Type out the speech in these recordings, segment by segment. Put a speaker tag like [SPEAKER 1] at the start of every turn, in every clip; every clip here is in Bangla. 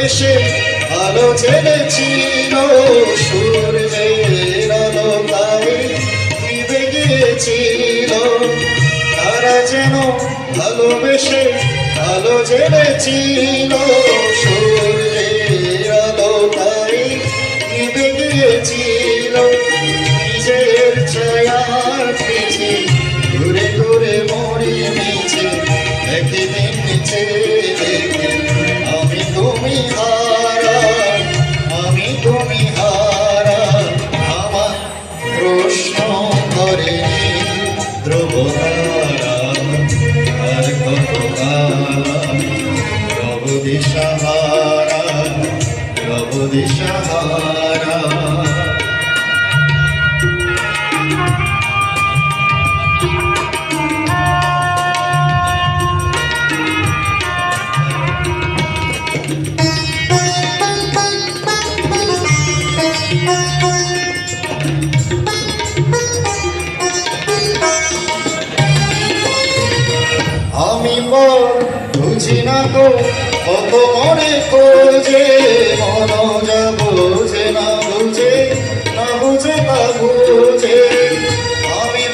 [SPEAKER 1] ভালোবেসে আলো জেলেছিল, সূর্যের আলো তাই নিভে গিয়েছিল। তারা যেন ভালোবেসে আলো জেলেছিল, সূর্যের আলো তাই নিভে গিয়েছিল। নিজের ছায়ার পিছে ঘুরে ঘুরে মরি নিচে, একদিন নিচে দেখে আমি তুমি হারা, আমি তুমি হারা। আমার প্রশ্ন করে ধ্রুবতারা, আর কত কাল রব দিশাহারা, রব দিশাহারা। আমি বুঝি না গো কত মনে খোঁজে, মন যা বুঝে না বুঝে, না বুঝে তা বুঝে। আমি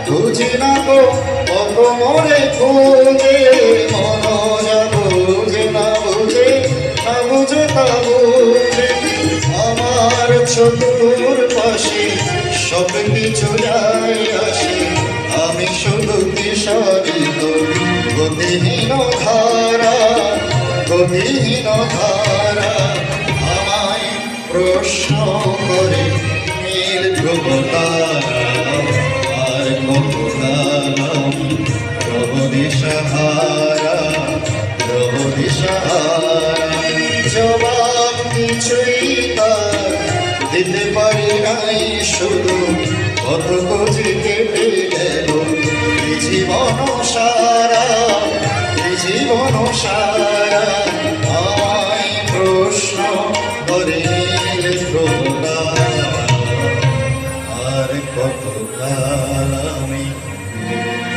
[SPEAKER 1] বুঝি না গো কত মনে খোঁজে, মন যা বুঝে না বুঝে, না বুঝে তা বুঝে। আমার চতুর পাশে সব কিছু যায় আসে, আমি শুধু দিশারিত গতিহীন ধারা, গতিহীন ধারা। আমায় প্রশ্ন করে নীল ধ্রুবতারা, আর কত কাল রব দিশাহারা, রব দিশাহারা। জবাব কিছুই তার দিতে পারি নাই, শুধু কত খুঁজে কেটে গেল জীবন সারা, জীবন সারা। আমায় প্রশ্ন করে ধ্রুবতারা, আর কত কাল আমি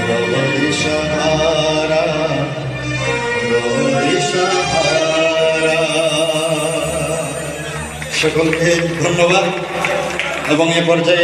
[SPEAKER 1] রব দিশাহারা, রব দিশাহারা। সকলকে ধন্যবাদ এবং এ পর্যায়ে